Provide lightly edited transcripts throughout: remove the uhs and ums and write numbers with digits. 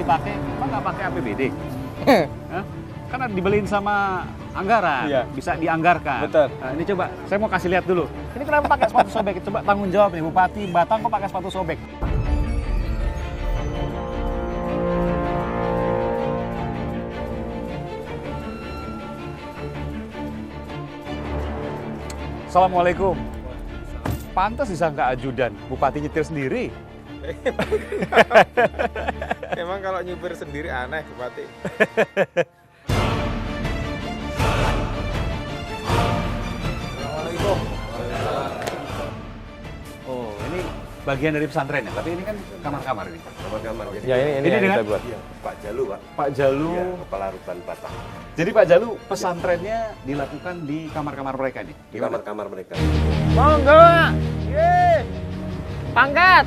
dipakai, emang nggak pakai APBD? Hah? Karena dibeliin sama anggaran, Iya. bisa dianggarkan. Betul. Nah, ini coba, saya mau kasih lihat dulu. Ini kenapa pakai sepatu sobek? Coba tanggung jawab nih, Bupati Batang kok pakai sepatu sobek? Assalamualaikum. Pantas disangka ajudan, Bupati nyetir sendiri. Emang kalau nyupir sendiri aneh, Bupati. Assalamualaikum. Oh, ini bagian dari pesantren ya, tapi ini kan kamar-kamar ini. Kamar-kamar. Ya ini Ini yang dengan- kita buat. Iya, Pak Jalu, Pak. Pak Jalu. Iya, Kepala Rutan Batang. Jadi Pak Jalu, pesantrennya dilakukan di kamar-kamar mereka nih. Di kamar-kamar mereka. Monggo, Pak. Yeay. Pangkat.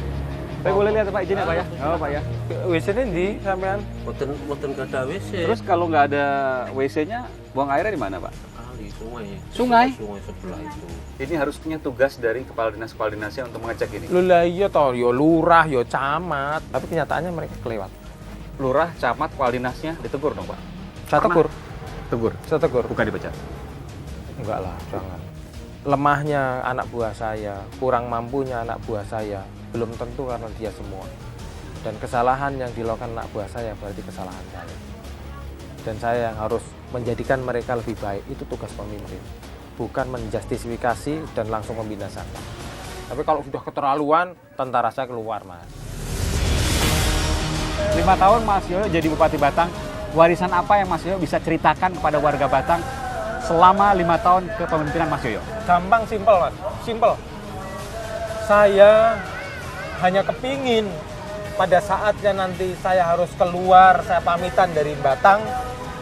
Saya boleh lihat Pak, izin ya Pak ya? Oh Pak ya. WC-nya di sampean. Boten kada WC. Terus kalau nggak ada WC-nya, buang airnya di mana Pak? Kali sungai. Sungai? Sungai sebelah itu. Ini harusnya tugas dari kepala dinasnya untuk mengecek ini. Lu lah iya toh, yo lurah, yo camat. Tapi kenyataannya mereka kelewat. Lurah, camat, kepala dinasnya ditegur dong Pak? Saya tegur, Tegur, saya tegur. bukan dipecat. Enggak lah, jangan. Lemahnya anak buah saya, kurang mampunya anak buah saya, belum tentu karena dia semua. Dan kesalahan yang dilakukan anak buah saya berarti kesalahan saya. Dan saya yang harus menjadikan mereka lebih baik, itu tugas pemimpin. Bukan menjustifikasi dan langsung membinasakan. Tapi kalau sudah keterlaluan, tentara saya keluar, Mas. 5 tahun Mas Yoyo jadi Bupati Batang, warisan apa yang Mas Yoyo bisa ceritakan kepada warga Batang selama 5 tahun kepemimpinan Mas Yoyo? Gampang, simpel, Mas. Simpel. Saya hanya kepingin pada saatnya nanti saya harus keluar, saya pamitan dari Batang,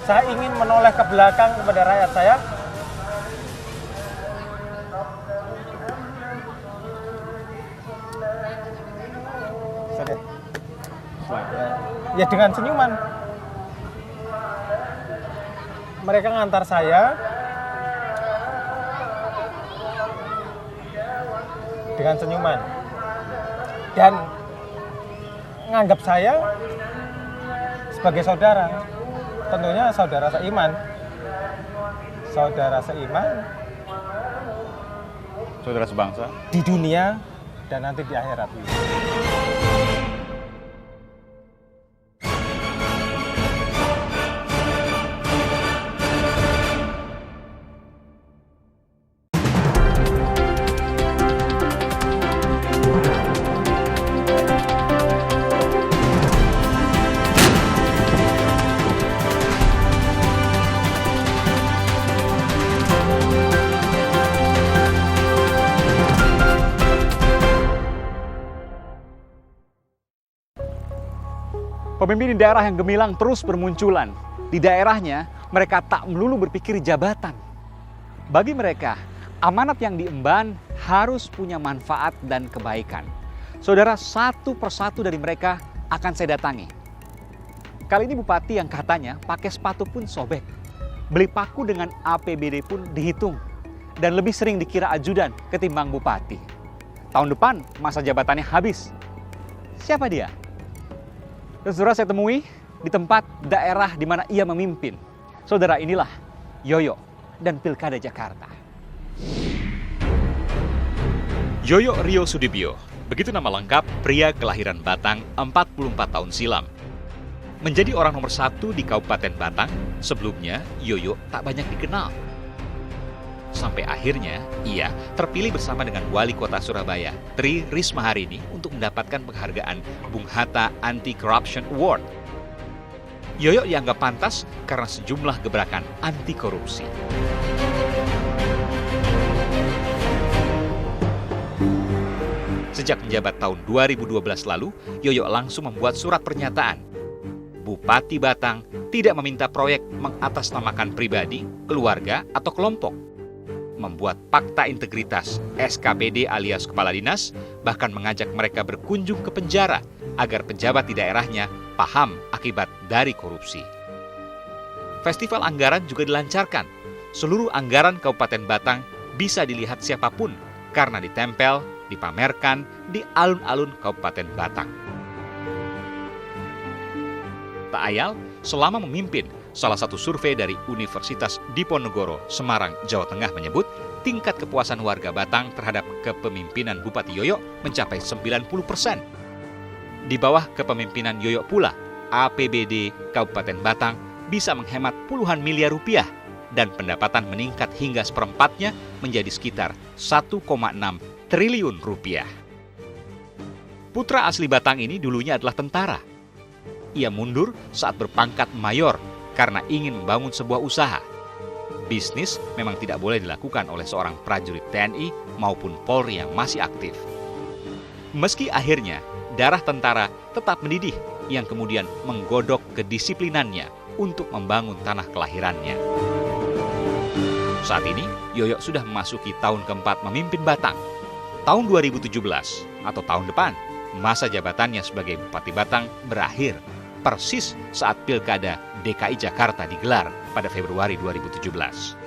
saya ingin menoleh ke belakang kepada rakyat saya. Ya dengan senyuman. Mereka ngantar saya dengan senyuman dan menganggap saya sebagai saudara, tentunya saudara seiman, Saudara sebangsa. di dunia dan nanti di akhirat. Pemimpin di daerah yang gemilang terus bermunculan. Di daerahnya, mereka tak melulu berpikir jabatan. Bagi mereka, amanat yang diemban harus punya manfaat dan kebaikan. Saudara, satu persatu dari mereka akan saya datangi. Kali ini Bupati yang katanya pakai sepatu pun sobek. Beli paku dengan APBD pun dihitung. Dan lebih sering dikira ajudan ketimbang Bupati. Tahun depan masa jabatannya habis. Siapa dia? Dan saudara, saya temui di tempat daerah di mana ia memimpin. Saudara, inilah Yoyo dan Pilkada Jakarta. Yoyo Rio Sudibyo, begitu nama lengkap pria kelahiran Batang 44 tahun silam. Menjadi orang nomor 1 di Kabupaten Batang, sebelumnya Yoyo tak banyak dikenal. Sampai akhirnya ia terpilih bersama dengan Wali Kota Surabaya, Tri Risma Harini, untuk mendapatkan penghargaan Bung Hatta Anti-Corruption Award. Yoyo dianggap pantas karena sejumlah gebrakan anti korupsi. Sejak menjabat tahun 2012 lalu, Yoyo langsung membuat surat pernyataan. Bupati Batang tidak meminta proyek mengatasnamakan pribadi, keluarga, atau kelompok. Membuat fakta integritas SKPD alias Kepala Dinas, bahkan mengajak mereka berkunjung ke penjara agar pejabat di daerahnya paham akibat dari korupsi. Festival anggaran juga dilancarkan. Seluruh anggaran Kabupaten Batang bisa dilihat siapapun karena ditempel, dipamerkan di alun-alun Kabupaten Batang. Tak ayal, selama memimpin, salah satu survei dari Universitas Diponegoro, Semarang, Jawa Tengah menyebut tingkat kepuasan warga Batang terhadap kepemimpinan Bupati Yoyo mencapai 90%. Di bawah kepemimpinan Yoyo pula, APBD Kabupaten Batang bisa menghemat puluhan miliar rupiah dan pendapatan meningkat hingga seperempatnya menjadi sekitar 1,6 triliun rupiah. Putra asli Batang ini dulunya adalah tentara. Ia mundur saat berpangkat mayor karena ingin membangun sebuah usaha. Bisnis memang tidak boleh dilakukan oleh seorang prajurit TNI maupun Polri yang masih aktif. Meski akhirnya darah tentara tetap mendidih yang kemudian menggodok kedisiplinannya untuk membangun tanah kelahirannya. Saat ini, Yoyo sudah memasuki tahun keempat memimpin Batang. Tahun 2017 atau tahun depan, masa jabatannya sebagai Bupati Batang berakhir persis saat Pilkada DKI Jakarta digelar pada Februari 2017.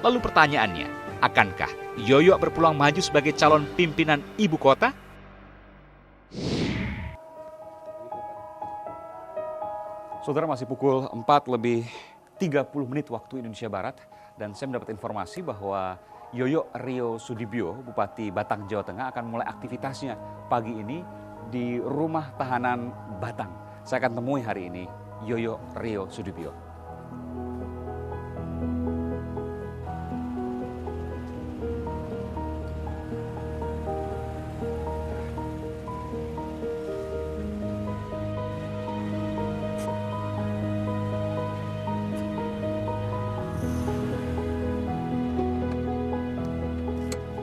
Lalu pertanyaannya, akankah Yoyo berpeluang maju sebagai calon pimpinan ibu kota? Saudara, masih pukul 4:30 waktu Indonesia Barat, dan saya mendapat informasi bahwa Yoyo Ryo Sudibyo, Bupati Batang, Jawa Tengah, akan mulai aktivitasnya pagi ini di rumah tahanan Batang. Saya akan temui hari ini Yoyo Ryo Sudibyo.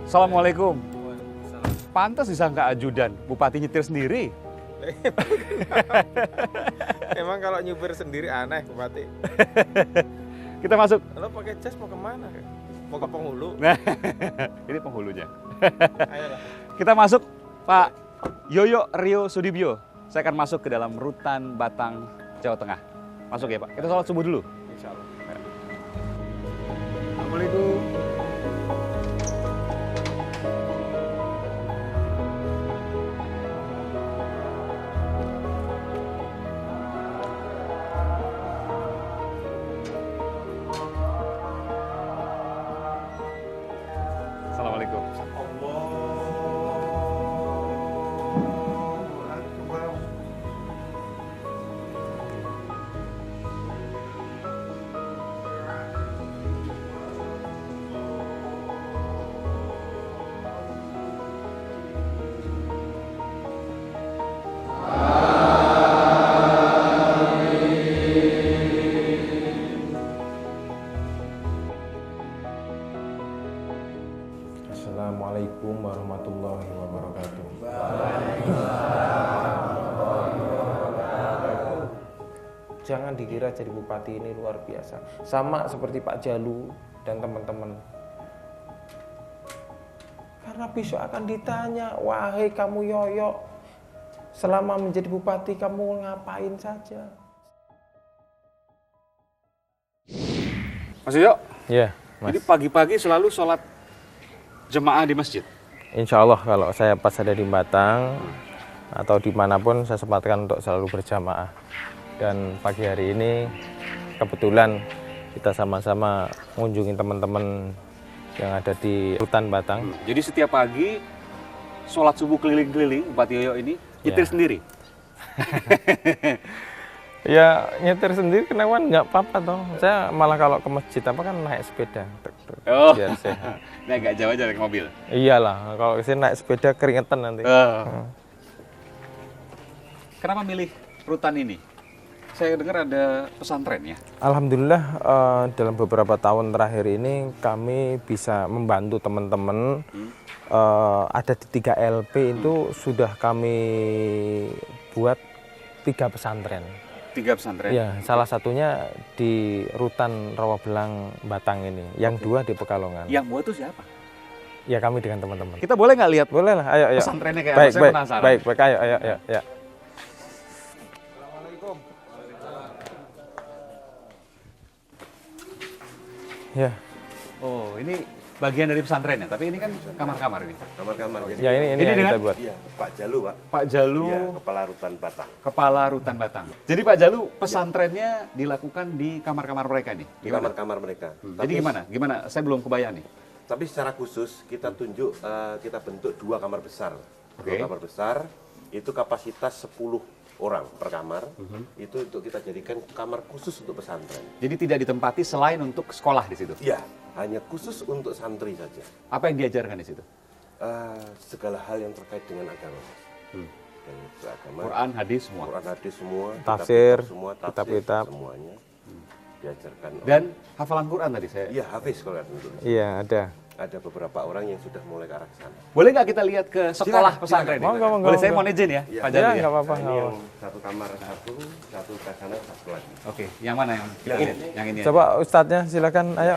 Assalamualaikum. Pantas disangka ajudan, Bupati nyetir sendiri. Emang kalau nyupir sendiri aneh, Bupati. Kita masuk. Lo pakai jas mau kemana? Mau ke penghulu? Nah, ini penghulunya. Ayolah. Kita masuk, Pak Yoyo Ryo Sudibyo. Saya akan masuk ke dalam rutan Batang, Jawa Tengah. Masuk ya, Pak. Kita sholat subuh dulu. Insya Allah. Assalamualaikum. Assalamualaikum. Assalamualaikum warahmatullahi wabarakatuh. Jangan dikira jadi bupati ini luar biasa. Sama seperti Pak Jalu dan teman-teman. Karena besok akan ditanya, wahai kamu Yoyo, selama menjadi bupati kamu ngapain saja? Mas Yoyo, Ya, Mas. jadi pagi-pagi selalu sholat jemaah di masjid? Insya Allah kalau saya pas ada di Batang atau dimanapun saya sempatkan untuk selalu berjamaah. Dan pagi hari ini kebetulan kita sama-sama mengunjungi teman-teman yang ada di rutan Batang. Jadi setiap pagi sholat subuh keliling-keliling Bupati Yoyo ini nyetir Ya. sendiri? Ya nyetir sendiri kenapa nggak apa-apa toh. Saya malah kalau ke masjid apa kan naik sepeda. Oh, Biar sehat. ini agak jauh aja naik mobil. Iyalah kalau kesini naik sepeda keringetan nanti. Kenapa milih rutan ini? Saya dengar ada pesantren ya? Alhamdulillah dalam beberapa tahun terakhir ini kami bisa membantu teman-teman. Ada di 3 LP itu sudah kami buat 3 pesantren. 3 pesantren? Ya, salah satunya di rutan Rawabelang Batang ini. Yang 2 di Pekalongan. Yang buat itu siapa? Ya kami dengan teman-teman. Kita boleh nggak lihat Boleh lah, ayo, ayo. pesantrennya kayak Baik, apa? Saya baik, penasaran. baik, baik, ayo, ayo, ayo, ya. Ya, Oh, ini bagian dari pesantrennya, tapi ini kan kamar-kamar ini. Kamar-kamar. Jadi, Ya ini Ini yang dengan- kita buat. Iya, Pak Jalu, Pak. Pak Jalu, Iya, Kepala Rutan Batang. Kepala Rutan Batang. Jadi Pak Jalu, pesantrennya dilakukan di kamar-kamar mereka nih? Di kamar-kamar mereka. Jadi gimana? Gimana? Saya belum kebayang nih. Tapi secara khusus kita tunjuk, kita bentuk 2 kamar besar. Oke. 2 kamar besar, itu kapasitas 10 orang per kamar. Itu untuk kita jadikan kamar khusus untuk pesantren. Jadi tidak ditempati selain untuk sekolah di situ. Iya, hanya khusus untuk santri saja. Apa yang diajarkan di situ? Segala hal yang terkait dengan agama. Dan agama, Quran, hadis semua. Quran, hadis semua, Tafsir, kitab-kitab semua, tafsir, kitab-kitab. semuanya diajarkan. Dan hafalan Quran tadi saya. Iya, hafiz kalau dulu. Iya, ada. Ada beberapa orang yang sudah mulai ke arah sana. Boleh nggak kita lihat ke sekolah Silakan, pesantren? silakan. ini? Monggo, Boleh saya monggo. mohon izin ya, Iya. Pak Jalu Ya, ya? nggak apa-apa. Nah, ini nggak yang apa-apa. satu kamar satu ke sana, satu lagi. Oke, yang mana yang kita lihat? Yang ini. Coba Ustadznya silakan, ayo.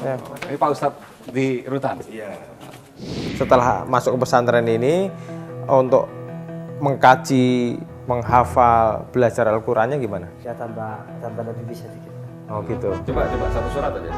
Ya. aja. Ini Pak Ustadz di Rutan. Iya. Setelah masuk ke pesantren ini, untuk mengkaji, menghafal, belajar Al-Qurannya gimana? Ya tambah lebih bisa dikit. Oh gitu. Coba satu surat aja.